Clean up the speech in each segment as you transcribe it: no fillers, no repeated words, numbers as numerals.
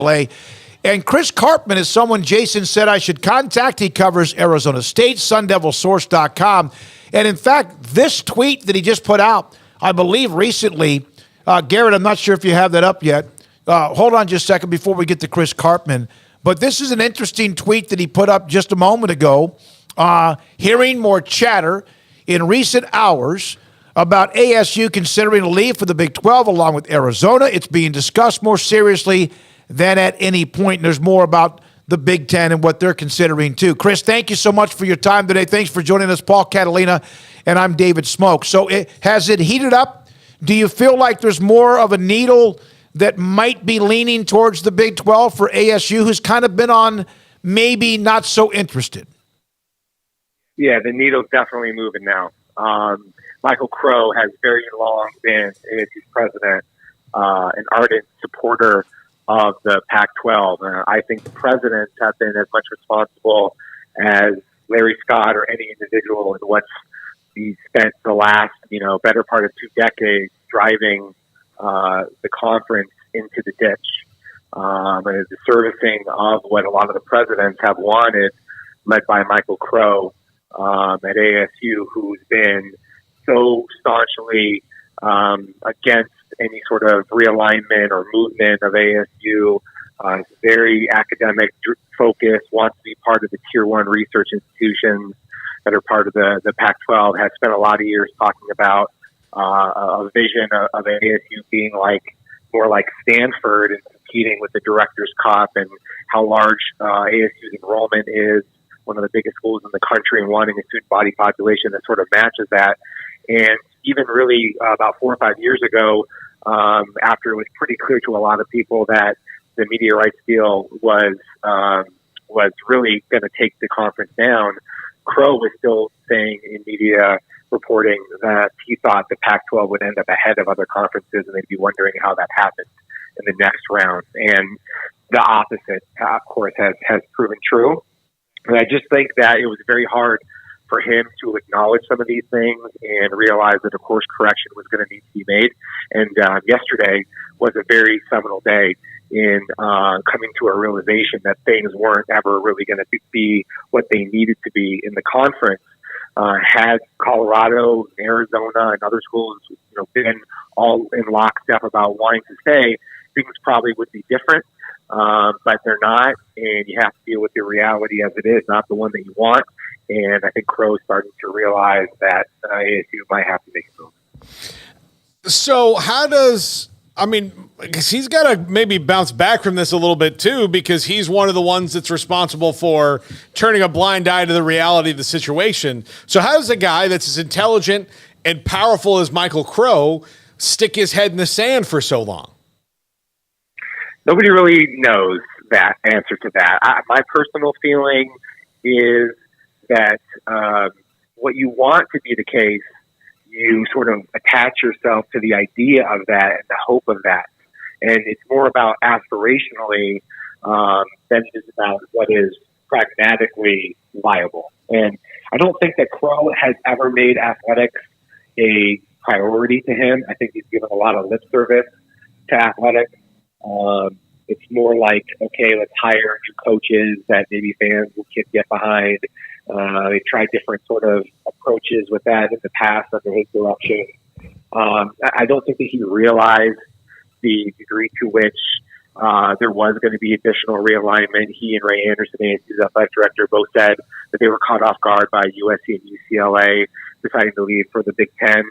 play. And Chris Karpman is someone Jason said I should contact. He covers Arizona State, SunDevilSource.com. And in fact, this tweet that he just put out, I believe recently, Garrett, I'm not sure if you have that up yet. Hold on just a second before we get to Chris Karpman. But this is an interesting tweet that he put up just a moment ago. Hearing more chatter in recent hours about ASU considering a leave for the Big 12 along with Arizona. It's being discussed more seriously than at any point. And there's more about the Big Ten and what they're considering too. Chris, thank you so much for your time today. Thanks for joining us, Paul, Catalina, and I'm David Smoak. So has it heated up? Do you feel like there's more of a needle that might be leaning towards the Big 12 for ASU, who's kind of been on maybe not so interested? Yeah, the needle's definitely moving now. Michael Crow has very long been ASU's president, an ardent supporter of the Pac-12. I think the presidents have been as much responsible as Larry Scott or any individual in what he spent the last, better part of 2 decades driving the conference into the ditch. And the servicing of what a lot of the presidents have wanted, led by Michael Crow at ASU, who's been so staunchly against any sort of realignment or movement of ASU. Very academic focused, wants to be part of the Tier 1 research institutions that are part of the Pac-12, has spent a lot of years talking about a vision of ASU being more like Stanford and competing with the Director's Cup, and how large ASU's enrollment is, one of the biggest schools in the country, and wanting a student body population that sort of matches that. And even really about 4 or 5 years ago, after it was pretty clear to a lot of people that the media rights deal was really going to take the conference down, Crow was still saying in media reporting that he thought the Pac-12 would end up ahead of other conferences, and they'd be wondering how that happened in the next round. And the opposite, of course, has proven true. And I just think that it was very hard for him to acknowledge some of these things and realize that a course correction was going to need to be made. And yesterday was a very seminal day in coming to a realization that things weren't ever really going to be what they needed to be in the conference. Had Colorado, Arizona, and other schools been all in lockstep about wanting to stay, things probably would be different. But they're not, and you have to deal with the reality as it is, not the one that you want. And I think Crow's starting to realize that ASU might have to make a move. So because he's got to maybe bounce back from this a little bit too, because he's one of the ones that's responsible for turning a blind eye to the reality of the situation. So how does a guy that's as intelligent and powerful as Michael Crow stick his head in the sand for so long? Nobody really knows that answer to that. My personal feeling is that what you want to be the case, you sort of attach yourself to the idea of that and the hope of that. And it's more about aspirationally than it is about what is pragmatically viable. And I don't think that Crow has ever made athletics a priority to him. I think he's given a lot of lip service to athletics. It's more like, okay, let's hire new coaches that maybe fans can get behind. They've tried different sort of approaches with that in the past under his direction. I don't think that he realized the degree to which there was going to be additional realignment. He and Ray Anderson, ASU's athletic director, both said that they were caught off guard by USC and UCLA deciding to leave for the Big Ten.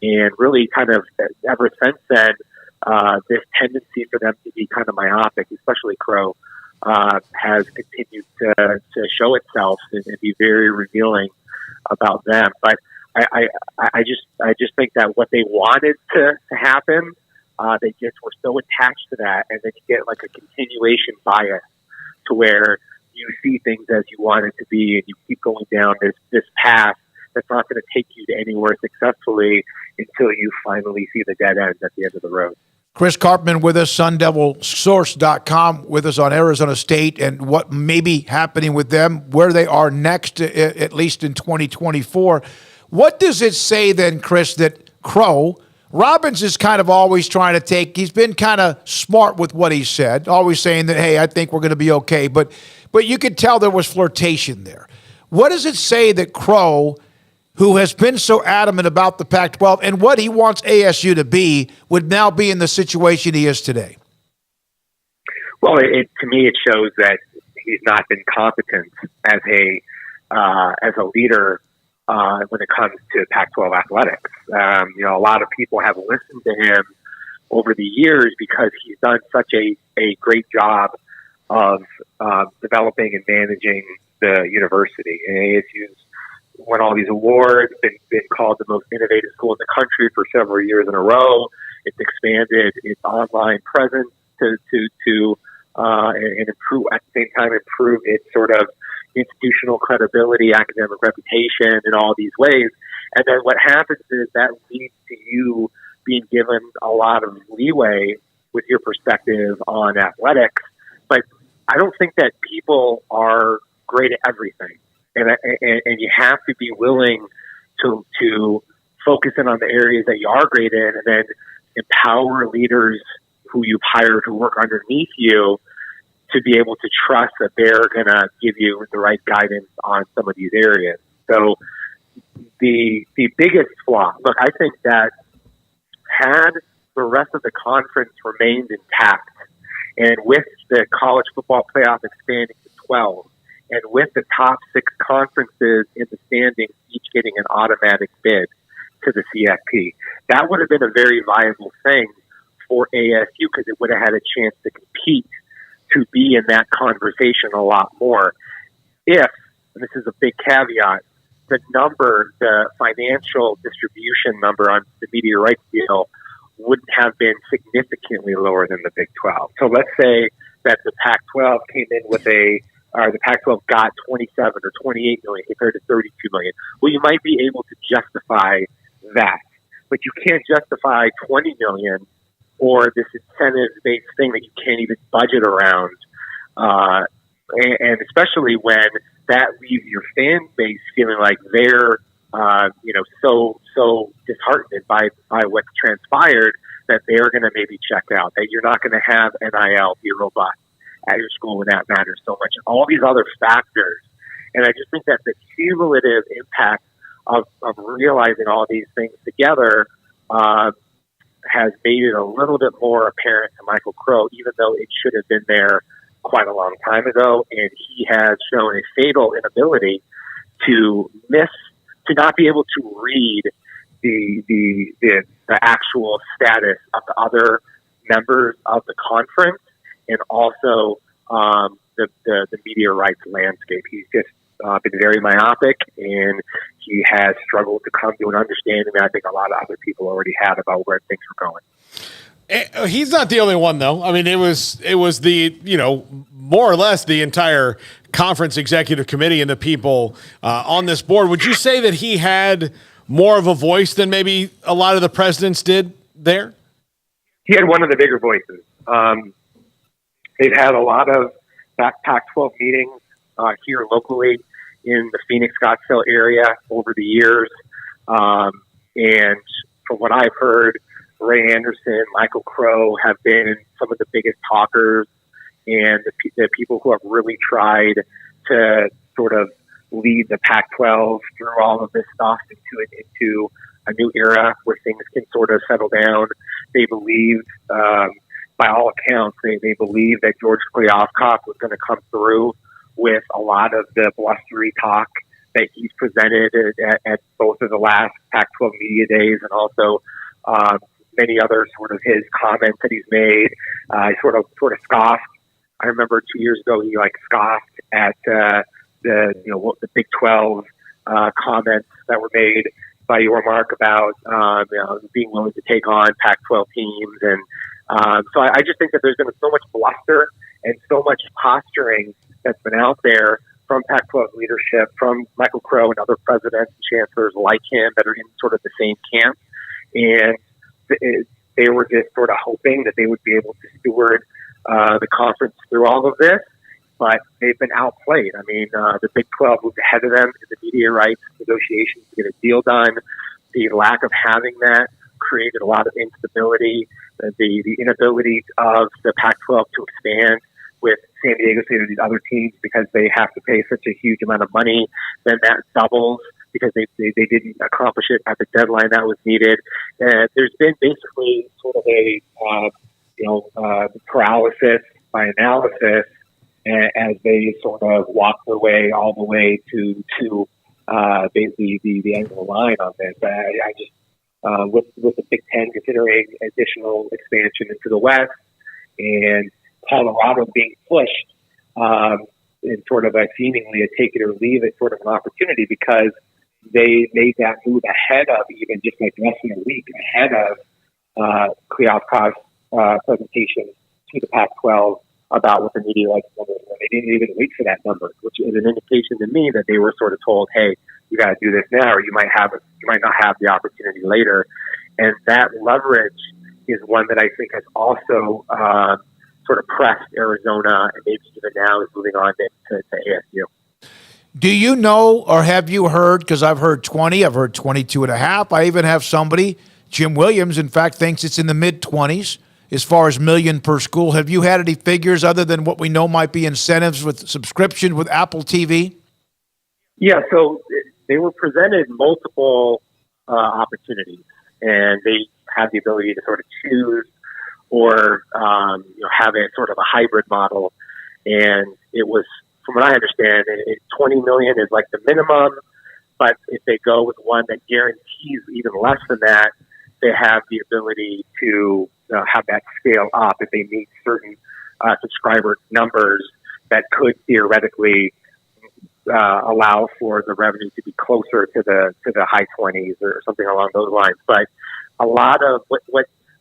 And really kind of ever since then, this tendency for them to be kind of myopic, especially Crow, has continued to show itself and be very revealing about them. But I just think that what they wanted to happen, they just were so attached to that, and then you get like a continuation bias to where you see things as you want it to be, and you keep going down this path that's not going to take you to anywhere successfully until you finally see the dead end at the end of the road. Chris Karpman with us, SunDevilSource.com, with us on Arizona State and what may be happening with them, where they are next, at least in 2024. What does it say then, Chris, that Crow, Robbins is kind of always trying to he's been kind of smart with what he said, always saying that, hey, I think we're going to be okay. But you could tell there was flirtation there. What does it say that Crow, who has been so adamant about the Pac-12 and what he wants ASU to be, would now be in the situation he is today? Well, to me, it shows that he's not been competent as a leader when it comes to Pac-12 athletics. A lot of people have listened to him over the years because he's done such a great job of developing and managing the university. And ASU's won all these awards, been called the most innovative school in the country for several years in a row. It's expanded its online presence and improve at the same time improve its sort of institutional credibility, academic reputation in all these ways. And then what happens is that leads to you being given a lot of leeway with your perspective on athletics. But I don't think that people are great at everything. And you have to be willing to focus in on the areas that you are great in, and then empower leaders who you've hired who work underneath you to be able to trust that they're going to give you the right guidance on some of these areas. So the biggest flaw, look, I think that had the rest of the conference remained intact, and with the college football playoff expanding to 12, and with the top 6 conferences in the standings each getting an automatic bid to the CFP, that would have been a very viable thing for ASU because it would have had a chance to compete to be in that conversation a lot more. If, and this is a big caveat, the financial distribution number on the media rights deal wouldn't have been significantly lower than the Big 12. So let's say that the Pac-12 came in with the Pac-12 got 27 or 28 million compared to 32 million. Well, you might be able to justify that, but you can't justify 20 million or this incentive-based thing that you can't even budget around. And especially when that leaves your fan base feeling like they're, so disheartened by what's transpired that they're going to maybe check out, that you're not going to have NIL be robust at your school when that matters so much, and all these other factors. And I just think that the cumulative impact of realizing all these things together has made it a little bit more apparent to Michael Crow, even though it should have been there quite a long time ago. And he has shown a fatal inability to not be able to read the actual status of the other members of the conference, and also the media rights landscape. He's just been very myopic, and he has struggled to come to an understanding that I think a lot of other people already had about where things were going. He's not the only one, though. I mean, it was the, more or less the entire conference executive committee and the people on this board. Would you say that he had more of a voice than maybe a lot of the presidents did there? He had one of the bigger voices. They've had a lot of Pac-12 meetings here locally in the Phoenix, Scottsdale area over the years. And from what I've heard, Ray Anderson, Michael Crow have been some of the biggest talkers and the people who have really tried to sort of lead the Pac-12 through all of this stuff into a new era where things can sort of settle down. They believed, by all accounts, they believed that George Kliavkoff was going to come through with a lot of the blustery talk that he's presented at both of the last Pac-12 media days, and also many other sort of his comments that he's made. He sort of scoffed. I remember 2 years ago he scoffed at the Big 12 comments that were made by your Mark about being willing to take on Pac-12 teams, and so I just think that there's been so much bluster and so much posturing that's been out there from Pac-12 leadership, from Michael Crow and other presidents and chancellors like him that are in sort of the same camp, and they were just sort of hoping that they would be able to steward the conference through all of this, but they've been outplayed. I mean, the Big 12 moved ahead of them in the media rights negotiations to get a deal done. The lack of having that created a lot of instability, the inability of the Pac-12 to expand with San Diego State or these other teams because they have to pay such a huge amount of money. Then that doubles because they didn't accomplish it at the deadline that was needed. And there's been basically sort of a paralysis by analysis as they sort of walk their way all the way to the end of the line on this. I just with the Big Ten considering additional expansion into the West and Colorado being pushed in sort of a seemingly a take it or leave it sort of an opportunity because they made that move ahead of even just like less than a week ahead of Kliavkoff's presentation to the Pac-12 about what the media likes numbers were. They didn't even wait for that number, which is an indication to me that they were sort of told, "Hey, you got to do this now, or you might not have the opportunity later." And that leverage is one that I think has also sort of pressed Arizona, and maybe even now is moving on to ASU. Do you know, or have you heard, because I've heard 20, I've heard 22 and a half. I even have somebody, Jim Williams, in fact, thinks it's in the mid-20s as far as million per school. Have you had any figures other than what we know might be incentives with subscription with Apple TV? Yeah, so they were presented multiple opportunities, and they had the ability to sort of choose or have a sort of a hybrid model. And it was, from what I understand, 20 million is like the minimum, but if they go with one that guarantees even less than that, they have the ability to have that scale up if they meet certain subscriber numbers that could theoretically allow for the revenue to be closer to the high 20s or something along those lines. But a lot of what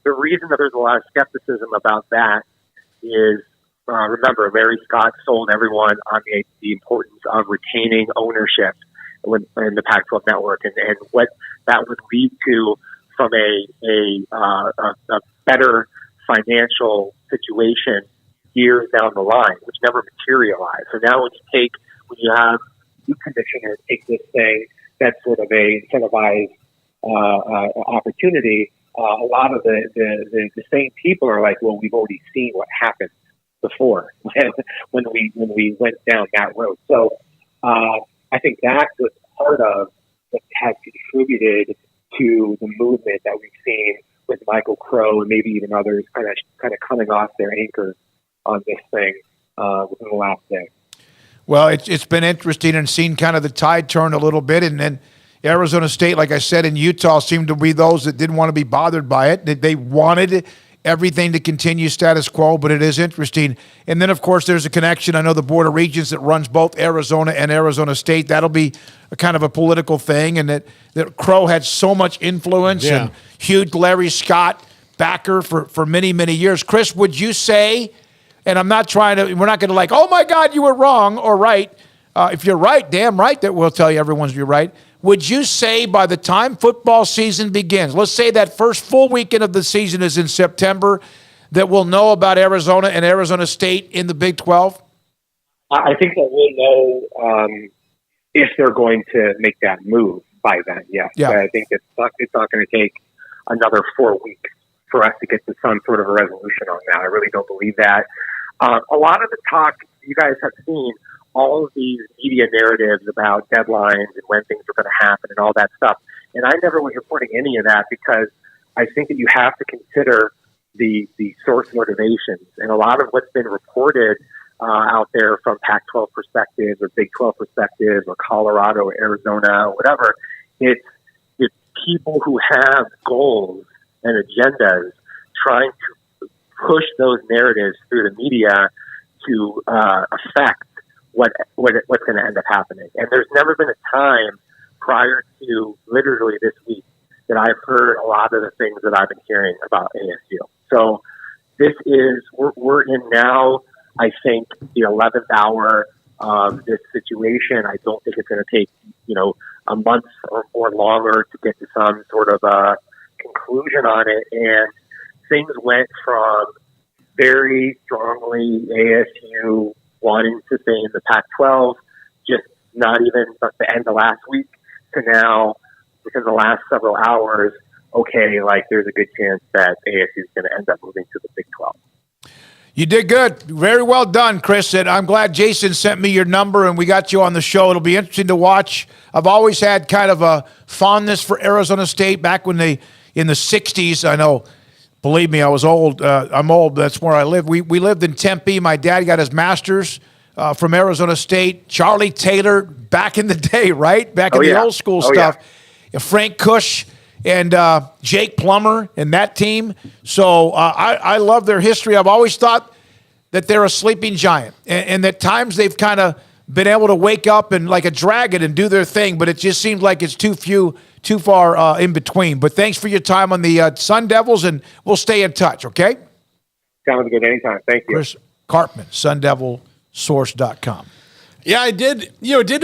the reason that there's a lot of skepticism about that is, remember, Larry Scott sold everyone on the importance of retaining ownership in the Pac-12 network, and what that would lead to from a better financial situation years down the line, which never materialized. So now when you have new commissioners take this thing that's sort of a incentivized opportunity, a lot of the same people are like, well, we've already seen what happened before when we went down that road. So I think that was part of what has contributed to the movement that we've seen with Michael Crow and maybe even others kind of coming off their anchors on this thing within the last day. Well, it's been interesting and seen kind of the tide turn a little bit, and then Arizona State, like I said, and Utah seemed to be those that didn't want to be bothered by it. They wanted everything to continue status quo, but it is interesting. And then, of course, there's a connection. I know the Board of Regents that runs both Arizona and Arizona State. That'll be a kind of a political thing, and that Crow had so much influence and huge Larry Scott backer for many, many years. Chris, would you say, and we're not going to like, oh, my God, you were wrong or right. If you're right, damn right that we'll tell you everyone's you're right. Would you say by the time football season begins, let's say that first full weekend of the season is in September, that we'll know about Arizona and Arizona State in the Big 12? I think that we'll know if they're going to make that move by then, yes. Yeah. But I think it's not going to take another 4 weeks for us to get to some sort of a resolution on that. I really don't believe that. A lot of the talk you guys have seen, all of these media narratives about deadlines and when things are going to happen and all that stuff. And I never was reporting any of that because I think that you have to consider the source motivations. And a lot of what's been reported out there from Pac-12 perspectives or Big 12 perspectives or Colorado or Arizona or whatever, it's people who have goals and agendas trying to push those narratives through the media to affect what's going to end up happening. And there's never been a time prior to literally this week that I've heard a lot of the things that I've been hearing about ASU. So we're in now, I think, the 11th hour of this situation. I don't think it's going to take, a month or more longer to get to some sort of a conclusion on it. And things went from very strongly ASU wanting to stay in the Pac-12, just not even at the end of last week, to now, within the last several hours, okay, like there's a good chance that ASU is going to end up moving to the Big 12. You did good. Very well done, Chris. And I'm glad Jason sent me your number and we got you on the show. It'll be interesting to watch. I've always had kind of a fondness for Arizona State back when in the 60s. I know, believe me, I was old. I'm old. That's where I lived. We lived in Tempe. My dad got his master's from Arizona State. Charlie Taylor back in the day, right? Back in the old school stuff. Yeah. Frank Cush and Jake Plummer and that team. So I love their history. I've always thought that they're a sleeping giant, and at times they've kind of been able to wake up and like a dragon and do their thing, but it just seems like it's too far in between. But thanks for your time on the Sun Devils, and we'll stay in touch, okay? Sounds good. Anytime. Thank you. Chris Karpman, SunDevilSource.com. Yeah, I did. It did